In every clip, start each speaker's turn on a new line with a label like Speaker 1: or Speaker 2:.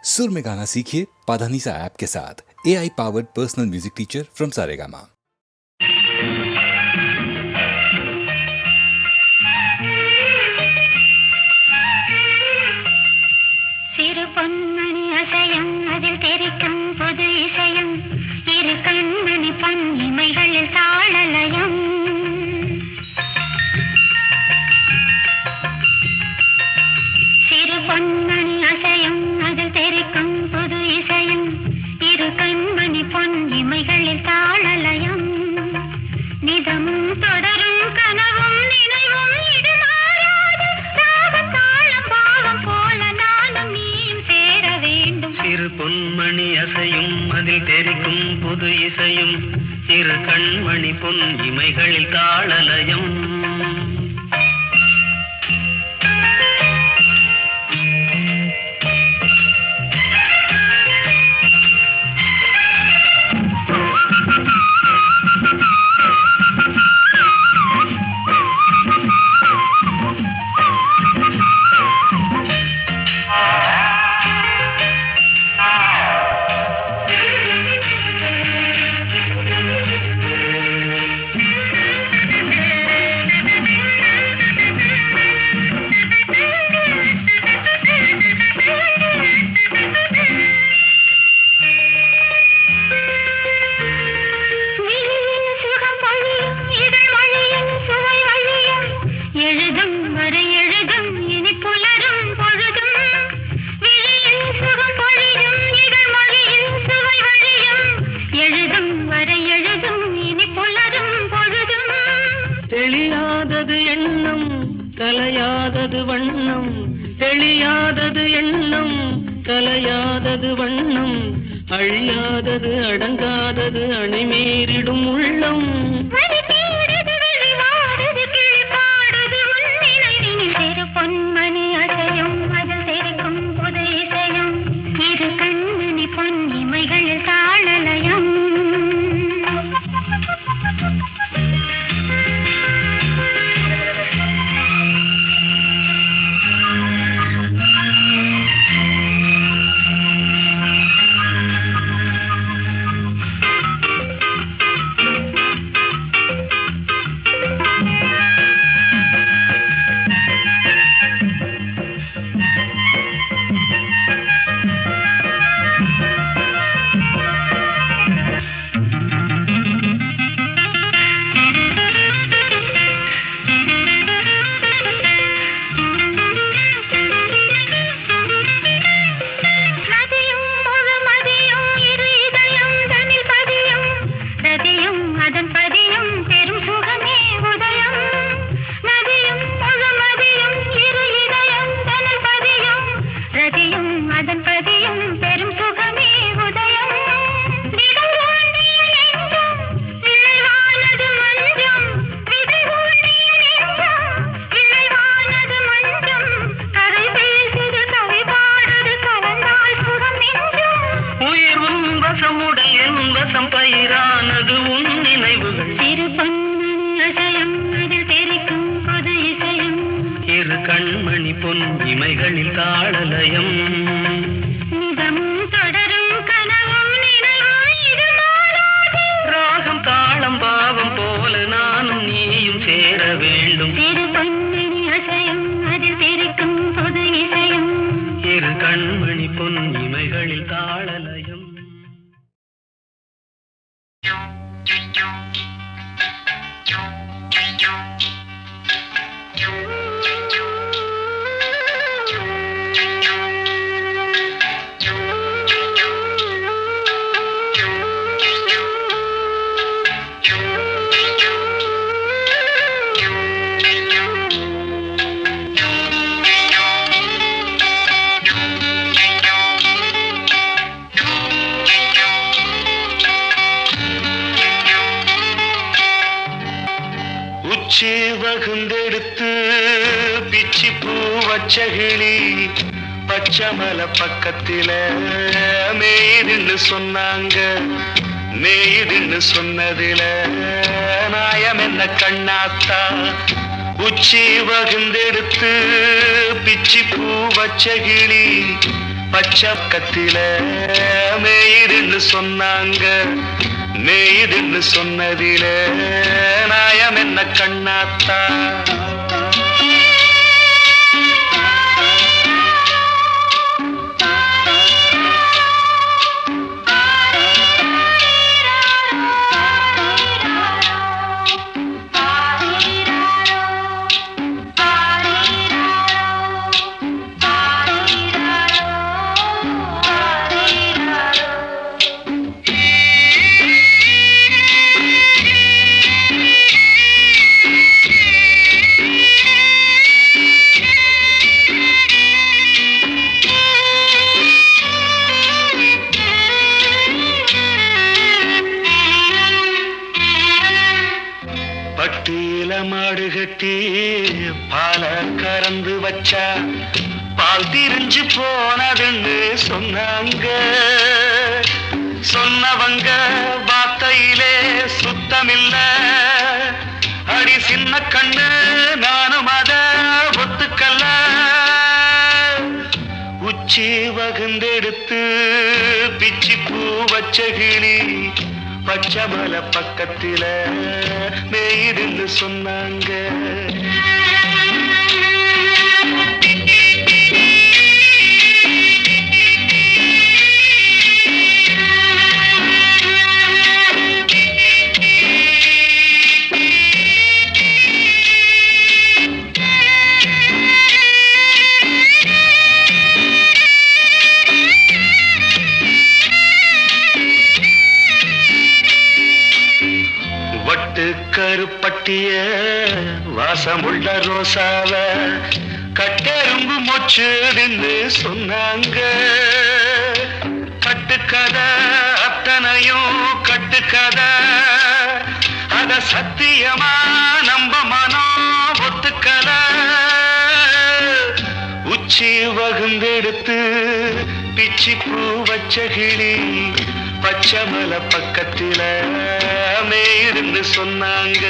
Speaker 1: सुर में गाना सीखिए पाधानीसा ऐप के साथ। AI powered personal music teacher from Saregama.
Speaker 2: சிறு பொன்மணி அசையும் அதில் தெரிக்கும் புது இசையும் இரு கண்மணி பொன் இமைகளில் தாளலயம். சிறு பொன்மணி அசையும் அதில் தெரிக்கும் புது இசையும் இரு கண்மணி பொன் இமைகளில் தாளலயம். நிதமும் தொடரும் கனவும் நினைவும் இது மாறாது ராகம் தாளம் பாவம் போல நானும் நீயும் சேர வேண்டும்.
Speaker 3: சிறு பொன்மணி அசையும் அதில் தெரிக்கும் புது இசையும் இரு கண்மணி பொன் இமைகளில் தாளலயம். தெளியாதது எண்ணம் கலையாதது வண்ணம், தெளியாதது எண்ணம் கலையாதது வண்ணம், அழியாதது அடங்காதது அணைமீறிடும் உள்ளம்.
Speaker 2: சிறு பொன்மணி அசையும் அதில் தெரிக்கும் புது இசையும் இரு கண்மணி பொன் இமைகளில் தாளலயம்.
Speaker 3: பயிரானது உன் நினைவுகள்.
Speaker 2: சிறு பொன்மணி அசையும் அதில் தெரிக்கும் புது இசையும்
Speaker 3: இரு கண்மணி பொன் இமைகளில் தாளலயம்.
Speaker 2: நிதமும் தொடரும் கனவும் நினைவும் இது மாறாது
Speaker 3: ராகம் தாளம் பாவம் போல நானும் நீயும் சேர வேண்டும்.
Speaker 2: சிறு பொன்மணி அசையும் அதில் தெரிக்கும் புது இசையும்
Speaker 3: இரு கண்மணி பொன் இமைகளில் தாளலயம். உச்சி வகுந்தெடுத்து பிச்சி பூ வச்சகிளி பச்சமல பக்கத்தில மேயுதுன்னு சொன்னாங்க. மேயுதுன்னு சொன்னதில நாயம் என்ன கண்ணாத்தா. உச்சி வகுந்தெடுத்து பிச்சி பூ வச்சகிளி பச்சை கத்தில மேயுதுன்னு சொன்னாங்க. மேயுதுன்னு சொன்னதில நாயம் என்ன கண்ணாத்தா? பட்டியில மாடு கட்டி பால கறந்து வச்சா பால் திரிஞ்சு போனதுன்னு சொன்னாங்க. சொன்னவங்க வார்த்தையிலே சுத்தமில்ல. அடி சின்ன கண்ணு நானும் அத ஒத்துக்கல்ல. உச்சி வகுந்தெடுத்து பிச்சி பூ வச்ச கிளி பச்சை மலை பக்கத்தில மேயுதுன்னு சொன்னாங்க. கருப்பட்டிய வாசமுள்ள ரோசாவ கட்டெரும்பு மொச்சுதுன்னு சொன்னாங்க. கட்டுக்கதை அத்தனையும் கட்டுக்கதை. அத சத்தியமா நம்ப மனம் ஒத்துக்கல. உச்சி வகுந்தெடுத்து பிச்சி பூ வச்ச கிளி பச்சை மலை பக்கத்தில மேயுதுன்னு சொன்னாங்க.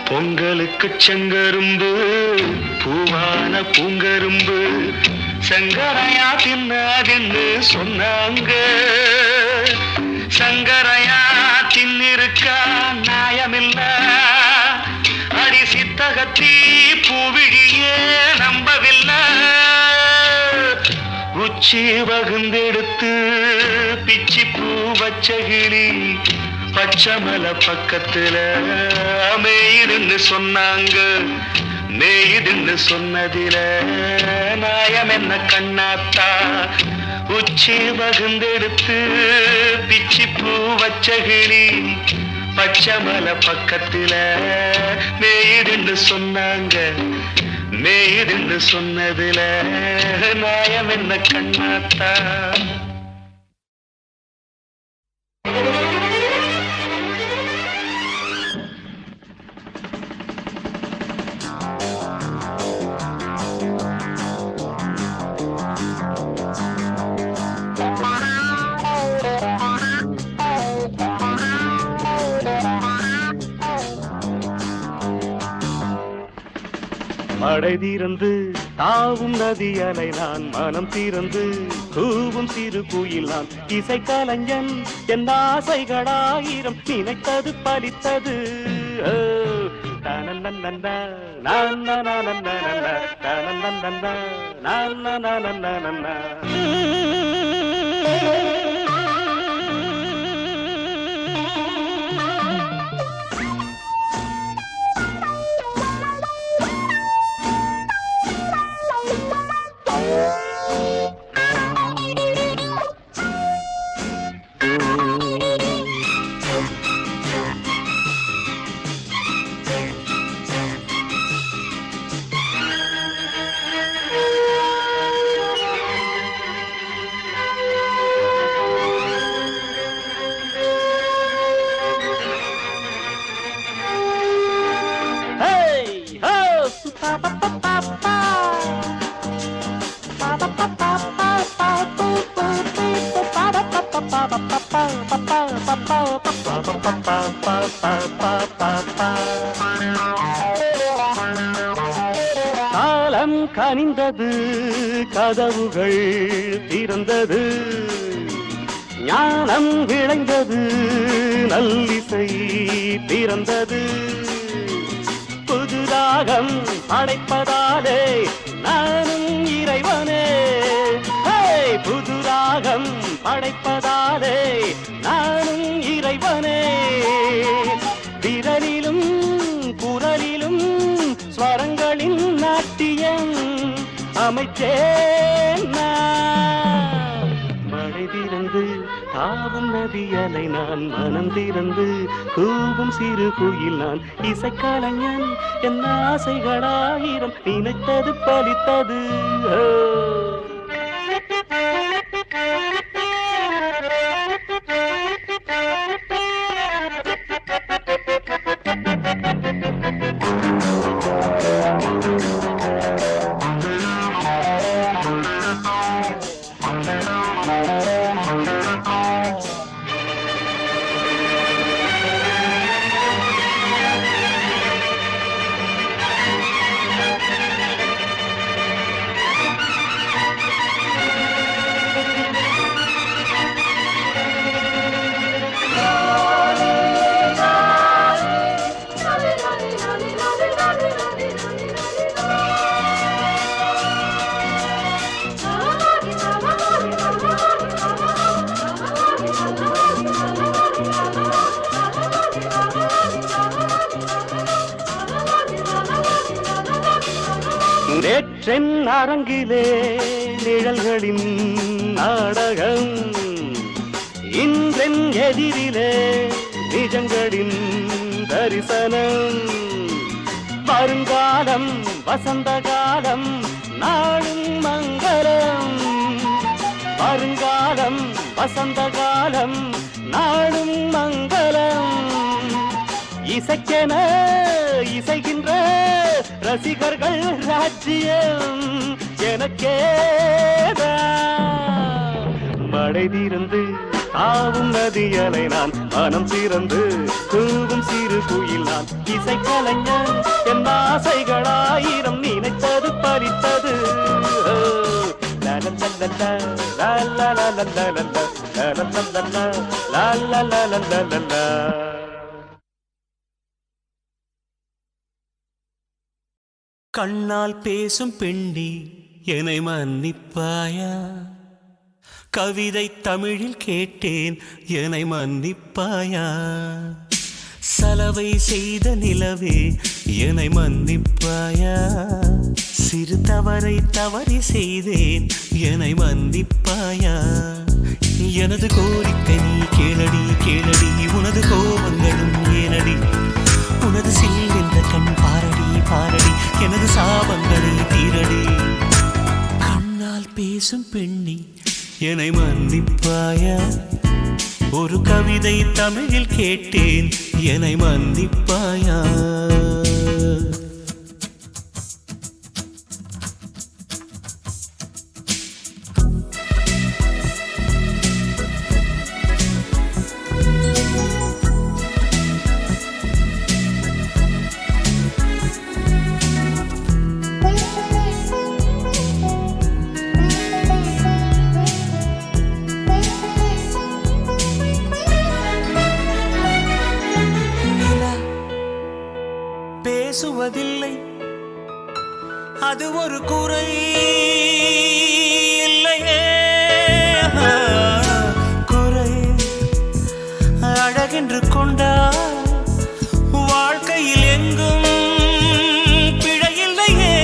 Speaker 3: பொங்கலுக்கு செங்கரும்பு பூவான பூங்கரும்பு சங்கரையா தின்னாதுன்னு சொன்னாங்க. சங்கரையா தின்னிருக்கா நியாயமில்ல. அடி சித்தகத்தி பூவிழியே நம்பவில்லை. உச்சி வகுந்தெடுத்து பிச்சி பூ வச்ச கிளி பச்சை மலை பக்கத்துல மேயுதுன்னு சொன்னாங்க. மேயுதுன்னு சொன்னதில நாயம் என்ன கண்ணாத்தா? உச்சி வகுந்தெடுத்து பிச்சி பூ வச்ச கிளி பச்சை மலை பக்கத்துல மேயுதுன்னு சொன்னாங்க. மேயுதுன்னு சொன்னதில நாயம் என்ன கண்ணாத்தா? மழை தீரந்து தாவும் நதி அலை நான் மனம் தீரந்து கூவும் சிறு குயில் நான் இசை கலைஞன் என் ஆசைகளாயிரம் நினைத்தது பலித்தது. காலம் கனிந்தது, கதவுகள் திறந்தது, ஞானம் விளைந்தது, நல்லிசை பிறந்தது. புது ராகம் படைப்பதாலே நானும் இறைவனே, புது ராகம் படைப்பதாலே நானும் இறைவனே. விரலிலும் குரலிலும் ஸ்வரங்களின் நாட்டியம் அமைச்சேன் நான். மழை திறந்து தாவும் நதியலை நான், மனம் திறந்து கூவும் சிறு குயில் நான். இசைக்கலைஞன் என் ஆசைகளாயிரம், நினைத்தது பலித்தது. நேற்றென் அரங்கிலே நிழல்களின் நாடகம், இன்றென் எதிரிலே நிஜங்களின் தரிசனம். வருங்காலம் வசந்த காலம் நாளும் மங்களம், வருங்காலம் வசந்த காலம் நாளும் மங்களம். இசைக்கென இசைகின்ற ரசிகர்கள் ராஜ்யம் எனக்கேதான். மழை திறந்து தாவும் நதியலை நான், மனம் திறந்து கூவும் சிறு குயில் நான். இசைக்கலைஞன் என் ஆசைகளாயிரம், நினைத்தது பறித்தது. கண்ணால் பேசும் பெண்ணி என்னை மன்னிப்பாயா, கவிதை தமிழில் கேட்டேன் என்னை மன்னிப்பாயா, சலவை செய்த நிலவே என்னை மன்னிப்பாயா, சிறு தவறை தவறி செய்தேன் என்னை மன்னிப்பாயா. எனது கோரிக்கை நீ கேளடி கேளடி, உனது கோபங்களும் ஏனடி, உனது சில் என்ற கண் பாரடி பாரடி, எனது சாபங்களை தீரடி. கண்ணால் பேசும் பெண்ணி என்னை மன்னிப்பாயா, ஒரு கவிதை தமிழில் கேட்டேன் என்னை மன்னிப்பாயா. பேசுவதில்லை அது ஒரு குறை இல்லையே, குறை அழகென்று கொண்டால் வாழ்க்கையில் எங்கும் பிழையில்லையே.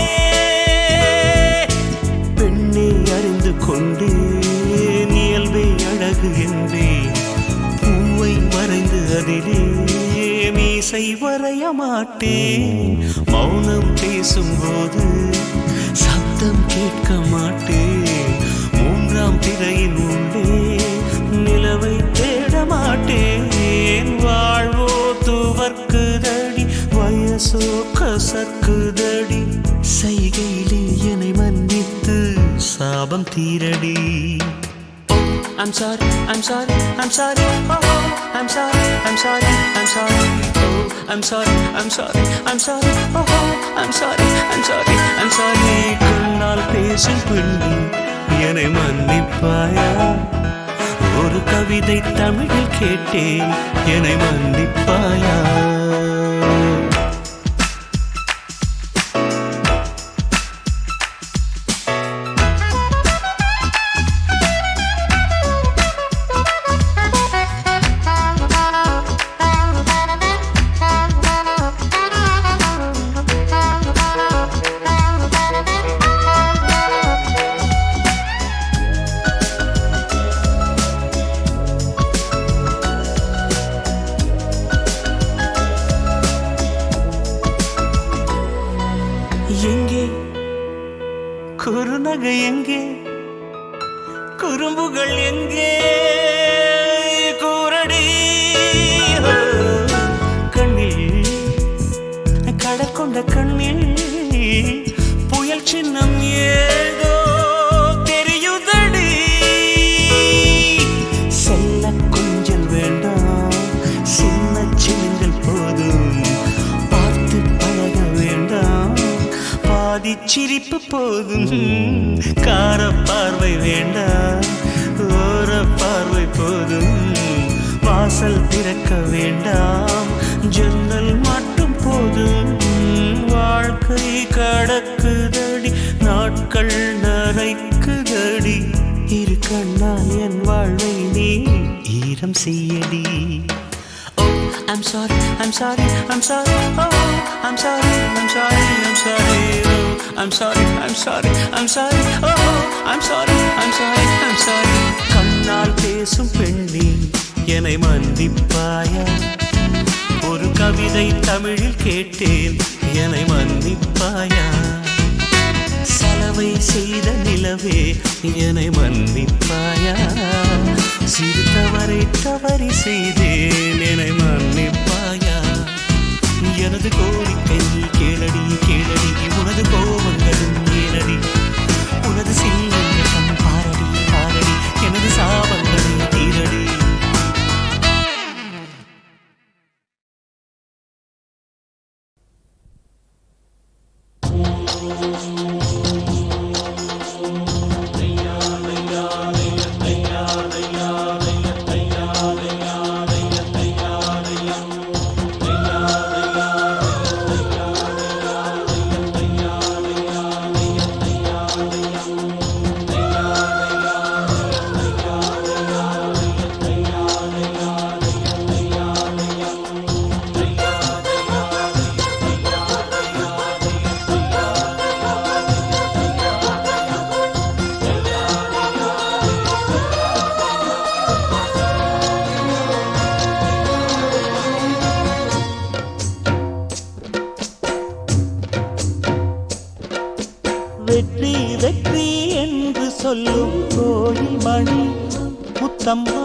Speaker 3: பெண்ணை அறிந்து கொண்டே இயல்பை அழகு என்றேன், பூவை வரைந்து அதிலே மீசை வரைய மாட்டேன். மௌனம் பேசும்போது சத்தம் கேட்க மாட்டேன். மூன்றாம் திரையின் உள்ளே நிலவை தேட மாட்டேன். வாழ்வோ துவர்க்குதடி, வயசோ கசக்குதடி. தாபம் தீரடி. I'm sorry, I'm sorry, I'm sorry, oh, oh, I'm sorry, I'm sorry, I'm sorry, oh, I'm sorry, I'm sorry, I'm sorry, oh, oh, I'm sorry, I'm sorry, I'm sorry. கண்ணால் பேசும் பெண்ணே என்னை மன்னிப்பாயா? ஒரு கவிதை தமிழில் கேட்டேன் என்னை மன்னிப்பாயா? எங்கே குறுநகை, எங்கே குறும்புகள், எங்கே கூரடி? கண்ணில் கடல் கொண்ட கண்ணில் புயல் சின்னம் ஏதோ தெரியுதடி. செல்ல கொஞ்சல் வேண்டாம், சின்ன சின்னங்கள் போதும், பார்த்து பழக வேண்டாம், பாதி சிரிப்பு போதும். கார பார்வை வேண்டாம், ஓர பார்வை போதும், வாசல் திறக்க வேண்டாம், ஜன்னல் மட்டும் போதும். வாழ்க்கை கடக்குதடி, நாட்கள் நரைக்குதடி, இரு கண்ணால் என் வாழ்வை நீ ஈரம் செய்யடி. I'm sorry, I'm sorry, I'm sorry, oh, I'm sorry, I'm sorry, I'm sorry, oh, I'm sorry, I'm sorry, I'm sorry, oh, I'm sorry, I'm sorry, I'm sorry. கண்ணால் பேசும் பெண்ணே என்னை மன்னிப்பாயா? ஒரு கவிதை தமிழில் கேட்டேன் என்னை மன்னிப்பாயா? சலவை செய்த நிலவே என்னை மன்னிப்பாயா? சிறு தவறை தவறி செய்தேன் என்னை மன்னிப்பாயா? எனது கோரிக்கை கேளடி கேளடி, உனது கோபங்களும் ஏனடி, உனது சீலம் பாரடி பாரடி, எனது சாபங்களை தீரடி.
Speaker 4: வெற்றி வெற்றி என்று சொல்லும் கோயில் மணி முத்தம்மா,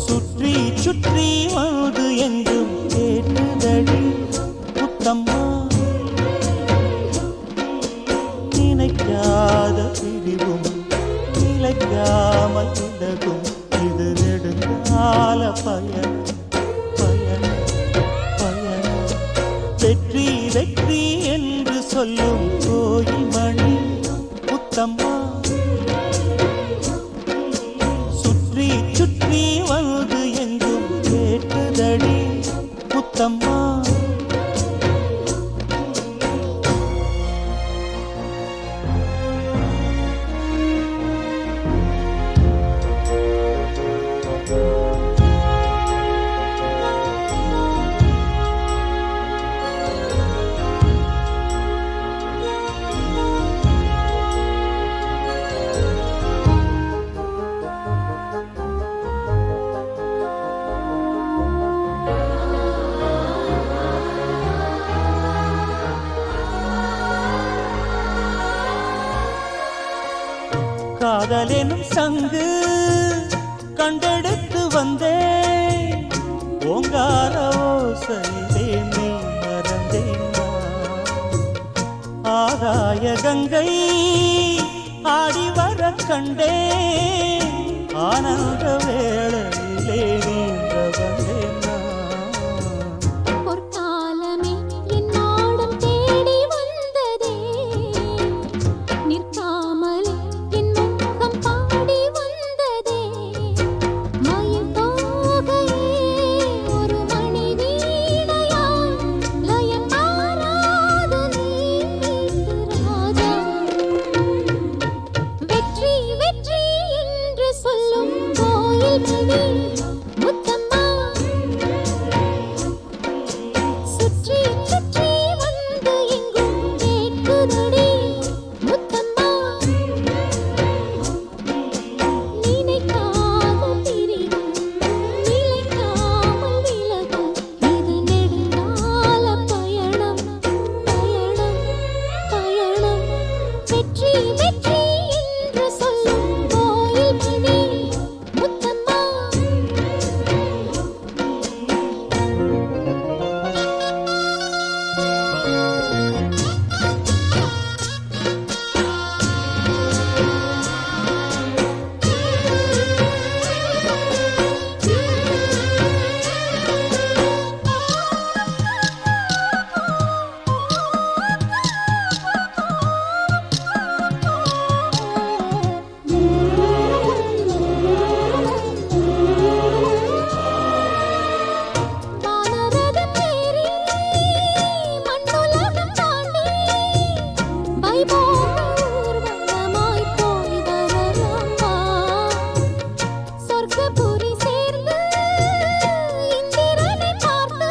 Speaker 4: சுற்றி சுற்றி வந்து எங்கும் கேட்டுதடி முத்தம்மா. நினைக்காத பிரிவும் நிலைக்காமல் விலகும், இது நெடுங்கால பயணம் பயணம் பயணம். வெற்றி வெற்றி என்று சொல்லும் கோயில் மணி முத்தம்மா, சுற்றி சுற்றி வந்து எங்கும் கேட்டுதடி முத்தம்மா. காதலெனும் சங்கு கண்டெடுத்து வந்தேன், ஓங்கார ஓசையிலே நீ மறந்தேன். ஆராய ஆகாய கங்கை ஆடி வர கண்டே ஆனந்த வேளையிலே நீந்த வந்தேன் நான்.
Speaker 5: பொற்காலமே என் நாடும் தேடி வந்ததே நிற்காமலே என் முகம் பாடி வந்ததே மயில் தோகையே ஒரு மணி வீணையாய் லயம் மாறாது நீட்டு ராஜா வெற்றி வெற்றி என்று சொல்லும் கோயில் மணி முத்தம்மா சுற்றி சுற்றி வந்து எங்கும் கேட்குதடி முத்தம்மா நினைக்காத பிரிவும் நிலைக்காமல் விலகும் இது நெடுங்கால பயணம் பயணம் பயணம் வெற்றி வெற்றி என்று சொல்லும் கோயில் மணி முத்தம்மா வானரதம் ஏறி மண்ணுலகம் தாண்டி வைபோக ஊர்வலமாய் போய் வரலாம் வா சொர்க்கபுரி சேர்ந்து இந்திரனை பார்த்து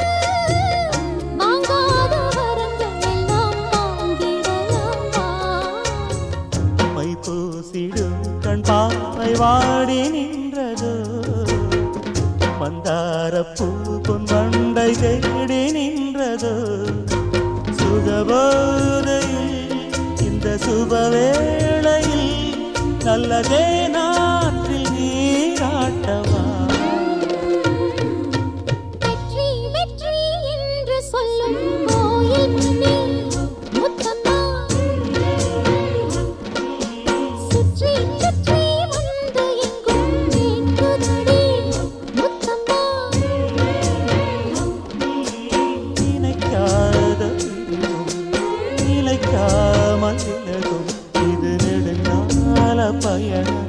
Speaker 5: வாங்காத வரங்கள் எல்லாம் வாங்கிடலாம் வா
Speaker 4: மை பூசிடும் கண் பாவை வாடி நின்றதோ மந்தாரப்பூ பொன் வண்டை தேடி நின்றதோ சுகபோதையில் இந்த சுபவேளையில் நல்லதே நாற்றில் நீராட்டவா
Speaker 5: வெற்றி வெற்றி என்று சொல்லும் கோயில் மணி முத்தம்மா சுற்றி சுற்றி வந்து எங்கும் கேட்குதடி முத்தம்மா
Speaker 4: நினைக்காத பிரிவும் நிலைக்காமல் விலகும் இது நெடுங்கால பயணம்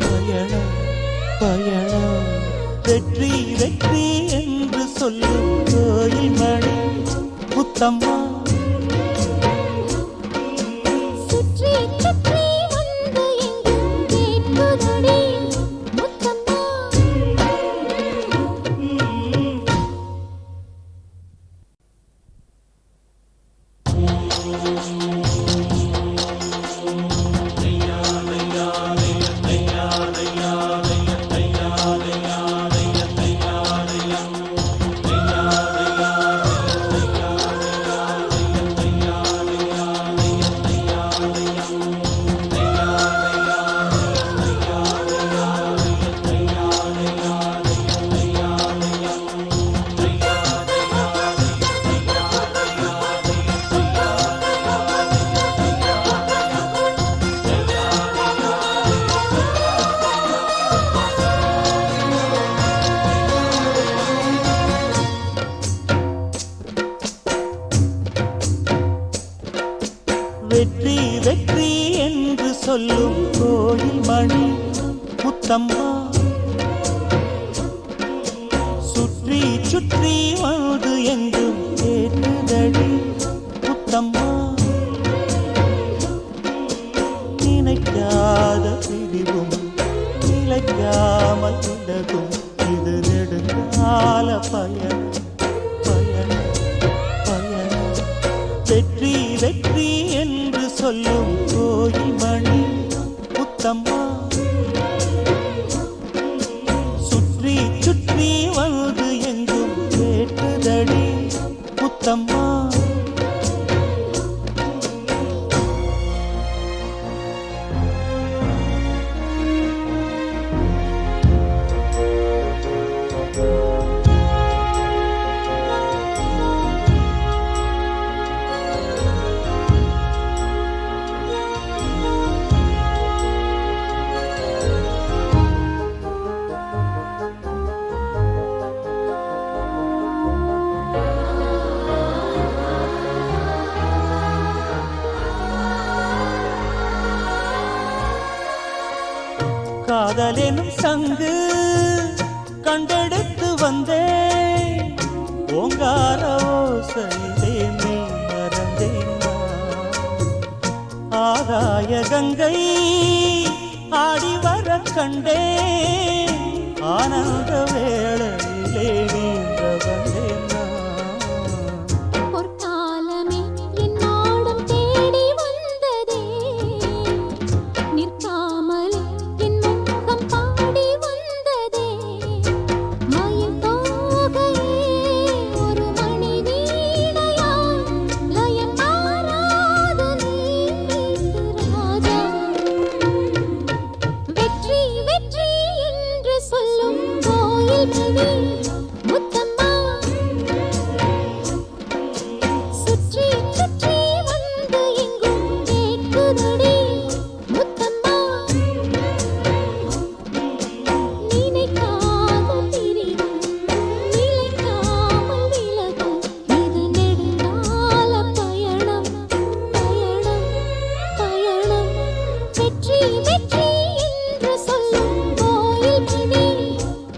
Speaker 4: பயணம் பயணம் வெற்றி வெற்றி என்று சொல்லும் கோயில் மணி முத்தம்மா
Speaker 5: சுற்றி சுற்றி வந்து எங்கும் கேட்குதடி முத்தம்மா
Speaker 4: வெற்றி வெற்றி என்று சொல்லும் கோயில் மணி முத்தம்மா சுற்றி சுற்றி வந்து எங்கும் கேட்டுதடி முத்தம்மா நினைக்காத பிரிவும் நிலைக்காமல் விலகும் இது நெடுங்கால பயணம் பயணம் பயணம் வெற்றி வெற்றி என்று சொல்லும் கோயில் மணி முத்தம்மா சுற்றி சுற்றி வந்து எங்கும் கேட்டுதடி முத்தம்மா காதலெனும் சங்கு கண்டெடுத்து வந்தேன் ஓங்கார ஓசையிலே நீ மறந்தேன் ஆகாய கங்கை ஆடி வர கண்டேன் ஆனந்த வேளையிலே நீந்த வந்தேன்
Speaker 5: பொற்காலமே என் நாடும் தேடி வந்ததே நிற்காமலே என் முகம் பாடி வந்ததே மயில் தோகையே ஒரு மணி வீணையாய் லயம் மாறாது நீ ராஜா வெற்றி வெற்றி என்று சொல்லும் கோயில் மணி முத்தம்மா சுற்றி சுற்றி வந்து எங்கும் கேட்குதடி முத்தம்மா நினைக்காத பிரிவும் நிலைக்காமல் விலகும் இது நெடுங்கால பயணம் பயணம் பயணம் வெற்றி வெற்றி என்று சொல்லும் கோயில் மணி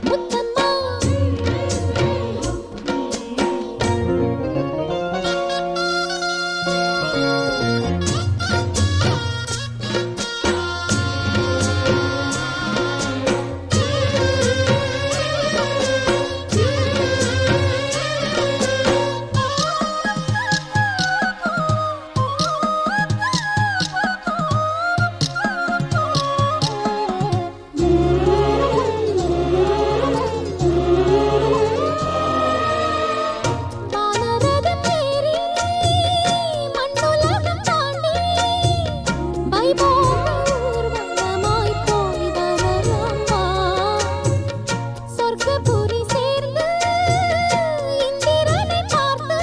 Speaker 5: முத்தம்மா வானரதம் ஏறி மண்ணுலகம் தாண்டி வைபோக ஊர்வலமாய் போய் வரலாம் வா சொர்க்கபுரி சேர்ந்து இந்திரனை பார்த்து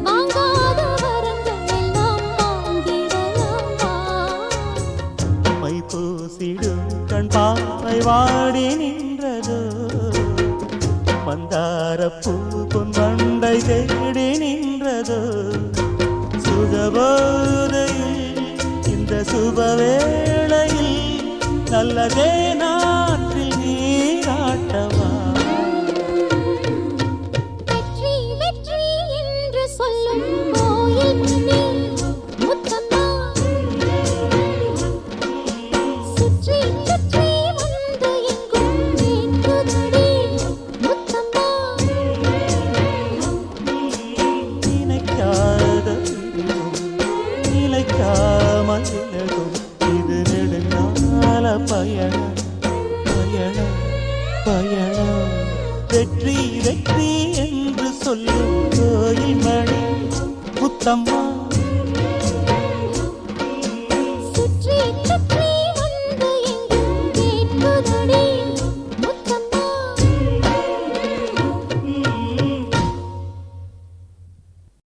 Speaker 5: வாங்காத வரங்கள் எல்லாம் வாங்கிடலாம் வா
Speaker 4: மை பூசிடும் கண் பாவை வாடி நின்றதோ மந்தார பூ பொன் மண்டை தேடி நின்றதோ சுகபோதையில் இந்த சுபவேளையில் நல்லதே நாற்றில் நீராட்டவா
Speaker 5: வெற்றி வெற்றி என்று சொல்லும் கோயில் மணி முத்தம்மா சுற்றி சுற்றி வந்து எங்கும் கேட்குதடி முத்தம்மா
Speaker 4: நினைக்காத பிரிவும் நிலைக்காமல் விலகும் இது நெடுங்கால பயணம் பயணம் பயணம் வெற்றி வெற்றி என்று சொல்லும் கோயில் மணி முத்தம்மா